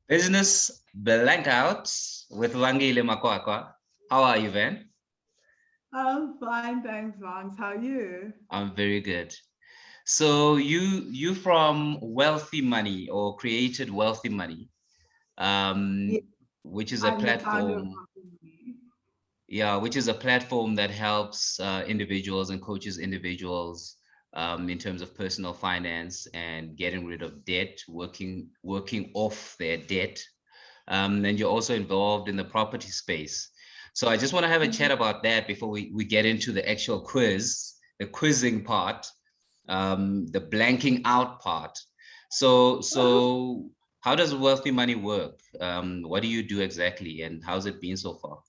Business Blankout with Vangile Makwakwa. How are you, Van? I'm fine, thanks, Vance. How are you? I'm very good. So you from Wealthy Money or created Wealthy Money, Yeah, um, which is a I'm the founder of platform, Company. yeah, which is a platform that helps individuals and coaches individuals in terms of personal finance and getting rid of debt, working off their debt. And you're also involved in the property space. So I just want to have a chat about that before we get into the actual quiz, the quizzing part, the blanking out part. So how does Wealthy Money work? What do you do exactly, and how's it been so far?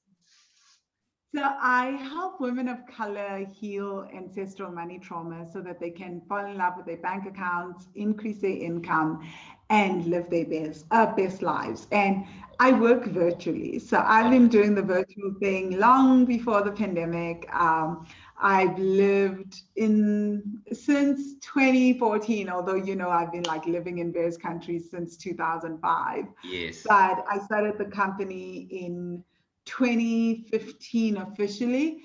So I help women of color heal ancestral money trauma so that they can fall in love with their bank accounts, increase their income, and live their best lives. And I work virtually. So I've been Okay. doing the virtual thing long before the pandemic. I've lived in since 2014, although I've been like living in various countries since 2005. Yes. But I started the company in 2015 officially.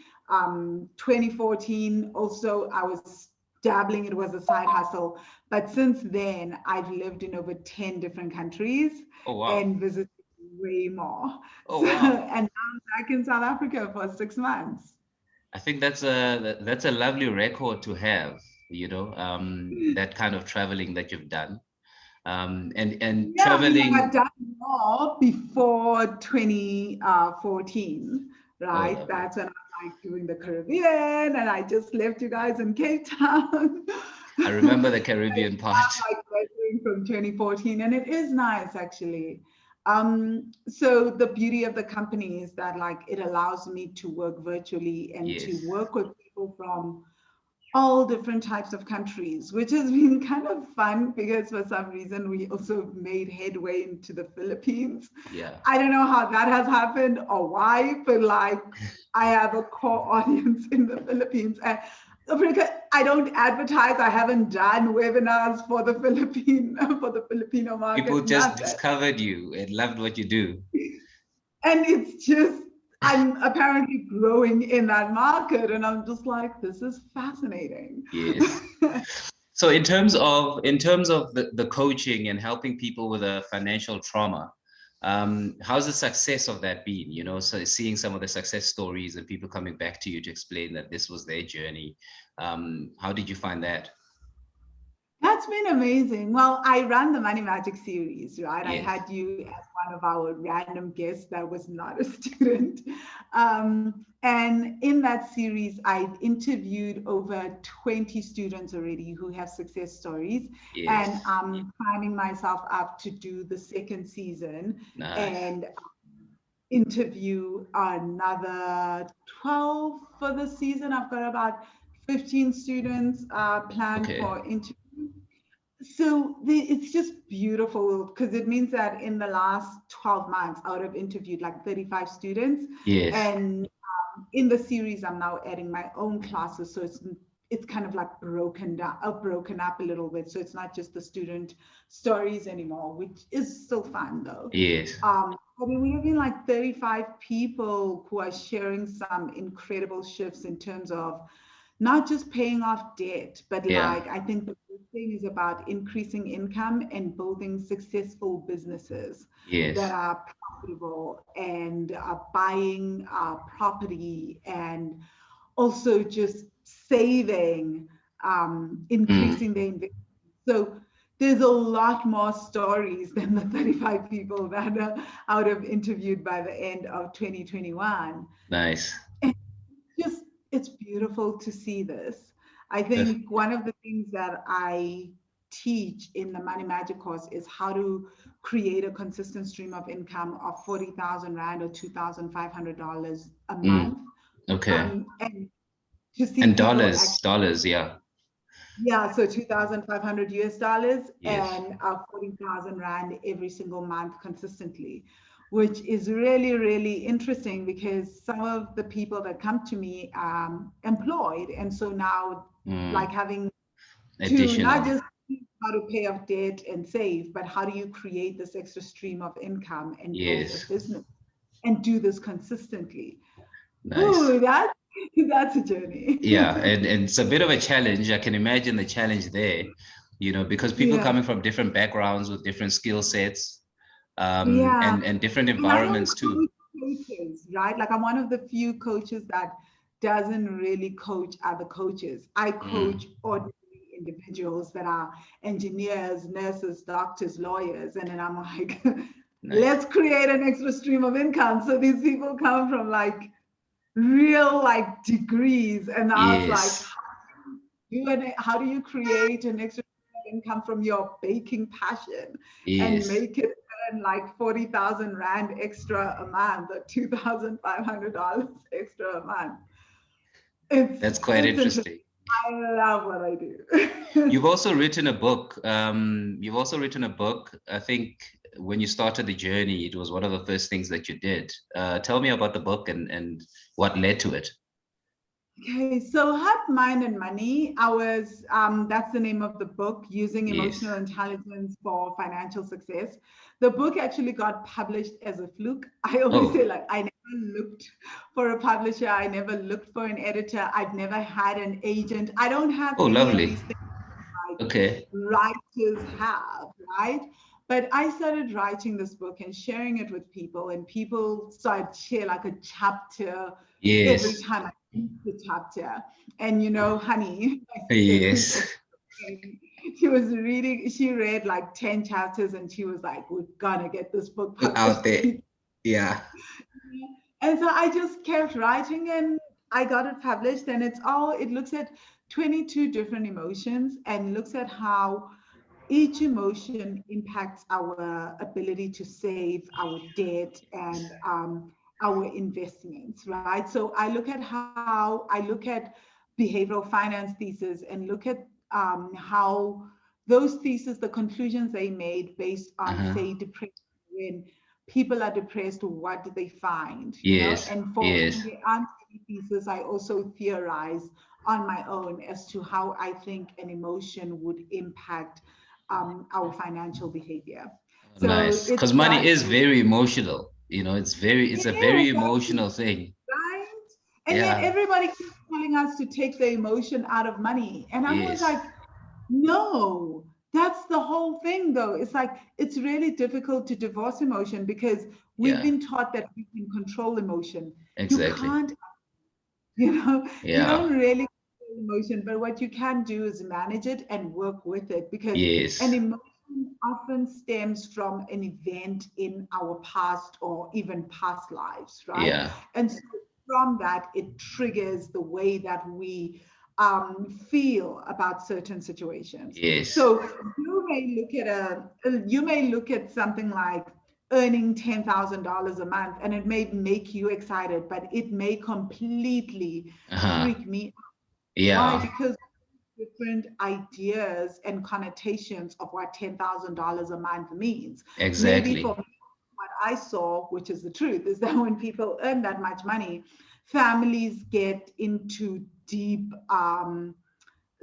2014 also I was dabbling, it was a side hustle. But since then, I've lived in over 10 different countries Oh wow. and visited way more. Oh So, wow. and now I'm back in South Africa for 6 months. I think that's a lovely record to have. That kind of traveling that you've done. And Yeah, I mean, like traveling. I've done more before 2014, Oh, right? lovely. That's when I'm like doing the Caribbean, and I just left you guys in Cape Town. I remember the Caribbean part. Like graduating from 2014, and it is nice actually. So the beauty of the company is that like it allows me to work virtually and to Yes. work with people from all different types of countries, which has been kind of fun because for some reason we also made headway into the Philippines. Yeah. I don't know how that has happened or why, but like I have a core audience in the Philippines. And I don't advertise. I haven't done webinars for the Philippine for the Filipino People market, just nothing. discovered you and loved what you do. And it's just I'm apparently growing in that market, and I'm just like, this is fascinating. Yes. So in terms of the coaching and helping people with a financial trauma, how's the success of that been? So seeing some of the success stories and people coming back to you to explain that this was their journey. How did you find that? That's been amazing. Well, I ran the Money Magic series, right? I Yes. had you as one of our random guests that was not a student. And in that series, I interviewed over 20 students already who have success stories. Yes. And I'm priming myself up to do the second season Nice. and interview another 12 for the season. I've got about 15 students planned Okay. for interview. So it's just beautiful because it means that in the last 12 months, I would have interviewed like 35 students. Yes. And in the series, I'm now adding my own classes. So it's kind of like broken up a little bit. So it's not just the student stories anymore, which is still fun though. Yes. I mean, we have been like 35 people who are sharing some incredible shifts in terms of not just paying off debt, but Yeah. like I think the big thing is about increasing income and building successful businesses that Yes. are profitable and buying property and also just saving, Mm. increasing their investment. So there's a lot more stories than the 35 people that I would have interviewed by the end of 2021. Nice. Just it's beautiful to see this. I Yes. think one of the things that I teach in the Money Magic course is how to create a consistent stream of income of 40,000 Rand or $2,500 a Mm. month. Okay. And to see And people dollars, yeah. yeah, so 2,500 US dollars Yes. and 40,000 Rand every single month consistently, which is really, really interesting because some of the people that come to me employed. And so now, like Mm. having to not Additional. just how to pay off debt and save, but how do you create this extra stream of income and build a Yes. business and do this consistently? Nice. Ooh, that's a journey. Yeah, and it's a bit of a challenge. I can imagine the challenge there, because people Yeah. coming from different backgrounds with different skill sets, Yeah. and different And I don't environments too. coach coaches, right? Like I'm one of the few coaches that doesn't really coach other coaches. I coach Mm, ordinary individuals that are engineers, nurses, doctors, lawyers. And then I'm like, nice. let's create an extra stream of income. So these people come from like real like degrees. And I was like, Yes. how do you create an extra income from your baking passion and Yes. make it earn like 40,000 Rand extra a month or $2,500 extra a month? That's quite It's interesting. interesting. I love what I do. You've also written a book. I think when you started the journey, it was one of the first things that you did. Tell me about the book and what led to it. Okay, so Heart, Mind, and Money. That's the name of the book, Using Yes. Emotional Intelligence for Financial Success. The book actually got published as a fluke. I always say, Oh, like, I never looked for a publisher. I never looked for an editor. I've never had an agent. I don't have oh, any of lovely. these things like Okay. writers have, right? But I started writing this book and sharing it with people, and people started share like a chapter every Yes. time I read the chapter. And honey, my sister, who's Yes. also she read like 10 chapters and she was like, we're gonna get this book Out published. there. Yeah. And so I just kept writing and I got it published, and it looks at 22 different emotions and looks at how each emotion impacts our ability to save, our debt, and our investments, right? So I look at behavioral finance thesis and look at how those theses, the conclusions they made based on, Uh-huh. say, depression. When people are depressed, what do they find? Yes. And for Yes. when there aren't any thesis, I also theorize on my own as to how I think an emotion would impact our financial behavior. So Nice. it Because money starts is with, very emotional. It's it a is very emotional actually, thing. right? And yet Yeah. everybody keeps telling us to take the emotion out of money. And I'm always Yes. like, no, that's the whole thing though. It's like, it's really difficult to divorce emotion because we've Yeah. been taught that we can control emotion. You Exactly. can't, you Yeah. don't really control emotion, but what you can do is manage it and work with it, because an Yes. emotion often stems from an event in our past or even past lives, right? Yeah. And so from that, it triggers the way that we feel about certain situations. Yes. So you may look at something like earning $10,000 a month, and it may make you excited, but it may completely Uh-huh. freak me out. Why? Yeah. Because different ideas and connotations of what $10,000 a month means. Maybe for Exactly. me, what I saw, which is the truth, is that when people earn that much money, families get into deep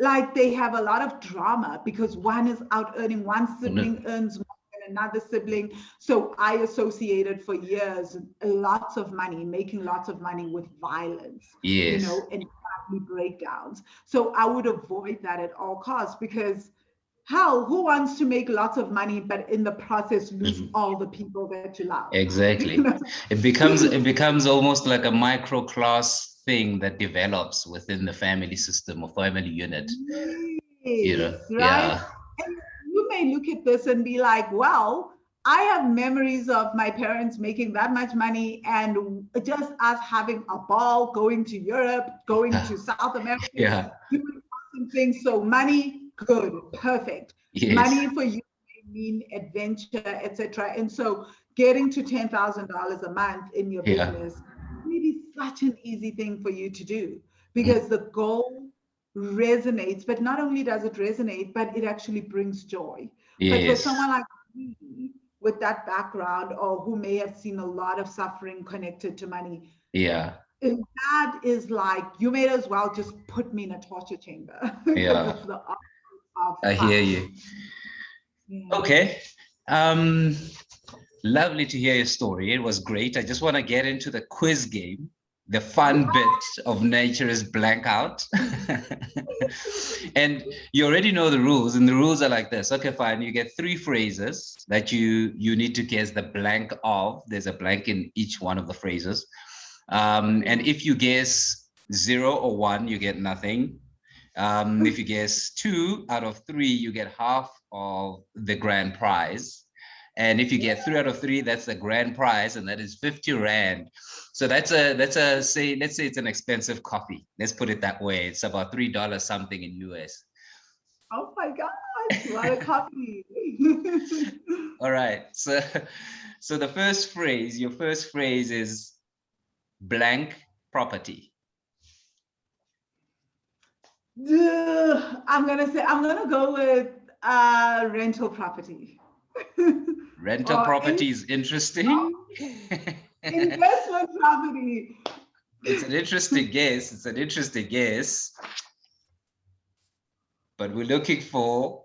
like they have a lot of drama because one is out earning, one Oh, no. sibling earns more than another sibling. So I associated for years lots of money, making lots of money with violence, Yes. and family breakdowns. So I would avoid that at all costs, because hell, who wants to make lots of money but in the process lose Mhm. all the people that you love? You Exactly. know? It becomes almost like a micro class thing that develops within the family system or family unit. Yes, right? Yeah. And you may look at this and be like, well, I have memories of my parents making that much money and just us having a ball, going to Europe, going to South America, Yeah. doing awesome things. So money, good, perfect. Yes. Money for you may mean adventure, etc. And so getting to $10,000 a month in your Yeah. business may be such an easy thing for you to do, Mm. because the goal resonates. But not only does it resonate, but it actually brings joy. But for Yes. someone like me with that background, or who may have seen a lot of suffering connected to money, Yeah. that is like, you may as well just put me in a torture chamber because Yeah. it's the opposite of I hear fun. you. Yeah. Okay. Lovely to hear your story. It was great. I just want to get into the quiz game. The fun bit of Nature is Blankout. And you already know the rules, and the rules are like this. Okay, fine. You get 3 phrases that you need to guess the blank of. There's a blank in each one of the phrases. And if you guess 0 or 1, you get nothing. If you guess 2 out of 3, you get half of the grand prize. And if you get 3 out of 3, that's the grand prize, and that is 50 Rand. So let's say it's an expensive coffee. Let's put it that way. It's about $3 something in US. Oh my gosh, what a coffee. All right. So your first phrase is blank property. I'm gonna go with rental property. Rental property is interesting. Investment property. It's an interesting guess. But we're looking for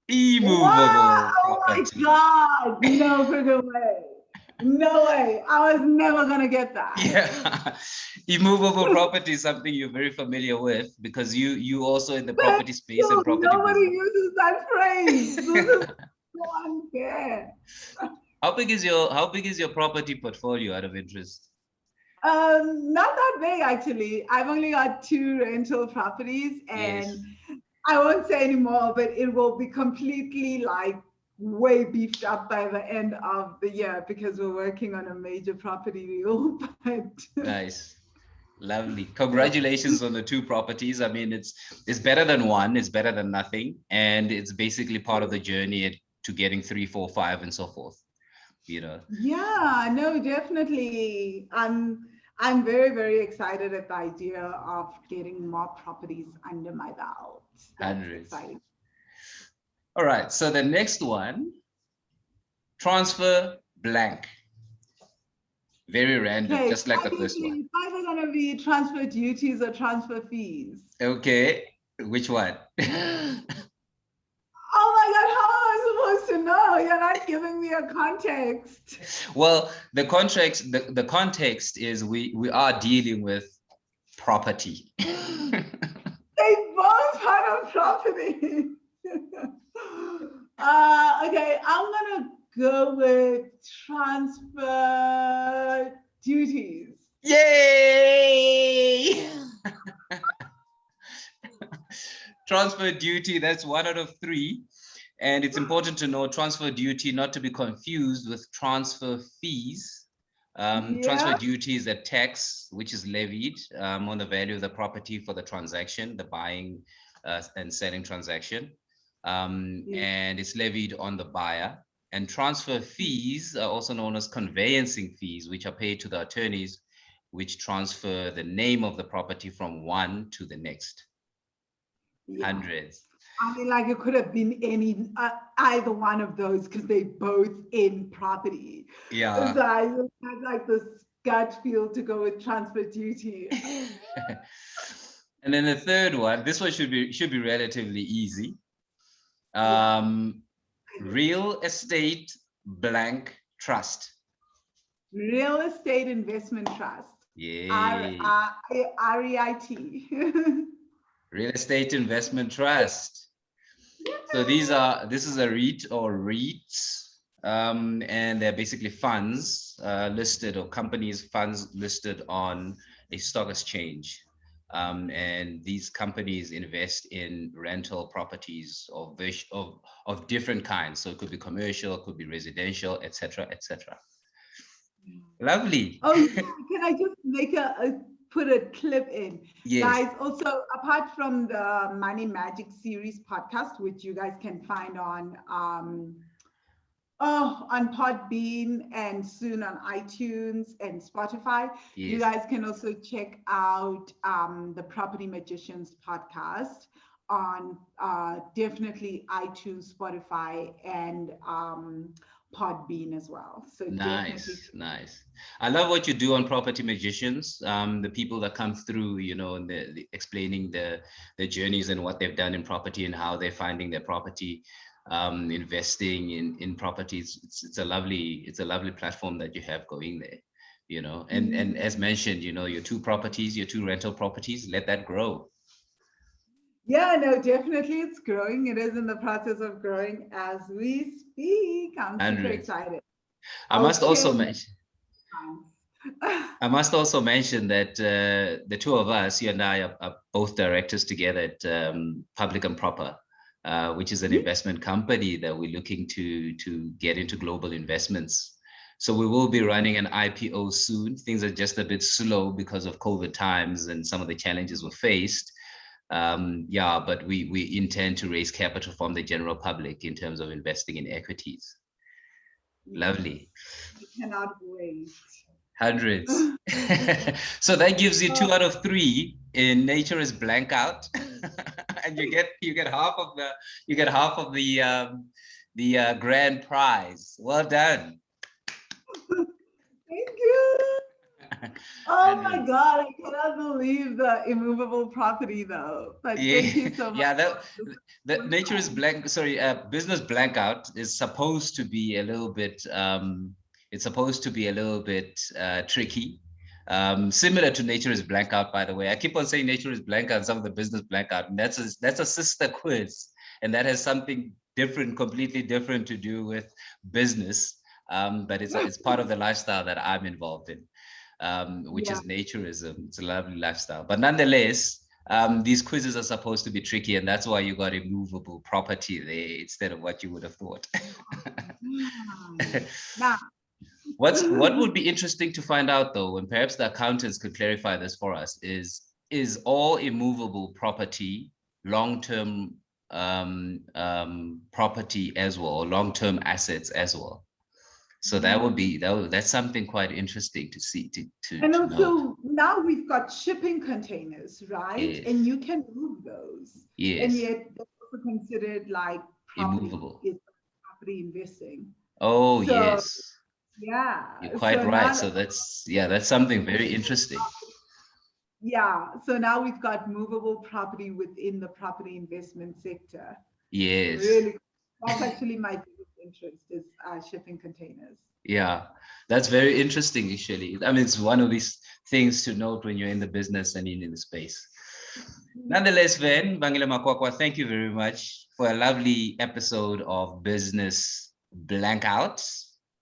immovable property. Oh my God. No freaking way. No way. I was never going to get that. Yeah. Immovable property is something you're very familiar with because you also in the property space and property nobody business. uses that phrase. This is so unfair. How big is your property portfolio out of interest? Not that big actually. I've only got 2 rental properties, and Yes. I won't say anymore, but it will be completely like way beefed up by the end of the year because we're working on a major property deal. But Nice. Lovely. Congratulations on the 2 properties. I mean, it's better than 1, it's better than nothing. And it's basically part of the journey to getting 3, 4, 5, and so forth. You know. Yeah, no, definitely. I'm very, very excited at the idea of getting more properties under my belt. That's Hundreds. exciting. All right. So the next one, transfer blank. Very random, Okay, just like the first one. It's either going to be transfer duties or transfer fees. Okay. Which one? Oh my God, how am I supposed to know? You're not giving me a context. Well, the context is we are dealing with property. They both had a property. Okay, I'm gonna go with transfer duties. Yay! Transfer duty, that's 1 out of 3. And it's important to know transfer duty not to be confused with transfer fees. Transfer duty is a tax which is levied on the value of the property for the transaction, the buying and selling transaction. And it's levied on the buyer. And transfer fees are also known as conveyancing fees, which are paid to the attorneys, which transfer the name of the property from one to the next. Hundreds. I mean, like it could have been either one of those because they both in property. Yeah. So I just had like this gut feel to go with transfer duty. And then the third one, this one should be relatively easy. Real estate blank trust. Real estate investment trust. Yeah. REIT. Real estate investment trust. So this is a REIT or REITs, and they're basically funds listed, or companies funds listed on a stock exchange. And these companies invest in rental properties of different kinds. So it could be commercial, it could be residential, etc., etc. Lovely. Oh, yeah. Can I just make put a clip in? Yes. Guys, also, apart from the Money Magic series podcast, which you guys can find on Podbean and soon on iTunes and Spotify, Yes. you guys can also check out the Property Magicians podcast on definitely iTunes, Spotify, and Podbean as well. So definitely. Nice. I love what you do on Property Magicians. The people that come through, you know, and the explaining the journeys and what they've done in property and how they're finding their property, investing in properties. It's a lovely platform that you have going there, you know. And as mentioned, you know, your two rental properties, let that grow. Yeah, no, definitely it's growing. It is in the process of growing as we speak. I'm super excited. I must also mention that the two of us, you and I, are both directors together at Public and Proper, which is an investment company that we're looking to get into global investments. So we will be running an IPO soon. Things are just a bit slow because of COVID times and some of the challenges we faced. But we intend to raise capital from the general public in terms of investing in equities. Lovely. I cannot wait. Hundreds. So that gives you 2 out of 3 in Nature is Blankout, and you get half of the grand prize. Well done. Thank you. Oh my God, I cannot believe the immovable property though. But thank you so much. Yeah, the Nature is Business Blankout is supposed to be a little bit tricky. Similar to Nature is Blankout, by the way. I keep on saying Nature is Blankout, some of the Business Blankout, and that's a sister quiz, and that has something different, completely different to do with business. But it's part of the lifestyle that I'm involved in. Which is naturism. It's a lovely lifestyle. But nonetheless, these quizzes are supposed to be tricky, and that's why you got immovable property there instead of what you would have thought. Now, what would be interesting to find out though, and perhaps the accountants could clarify this for us, is all immovable property long-term property as well, or long-term assets as well? So that's something quite interesting to see. And also now we've got shipping containers, right? Yes. And you can move those. Yes. And yet they're also considered like immovable. Property investing. Oh, so, yes. Yeah. You're quite right. So that's something very interesting. Yeah. So now we've got movable property within the property investment sector. Yes. Really, that's actually my biggest interest is shipping containers. Yeah, that's very interesting, actually. I mean, it's one of these things to note when you're in the business and in the space. Nonetheless, Vangile Makwakwa, thank you very much for a lovely episode of Business Blankout.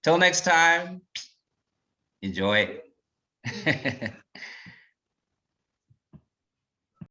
Till next time, enjoy.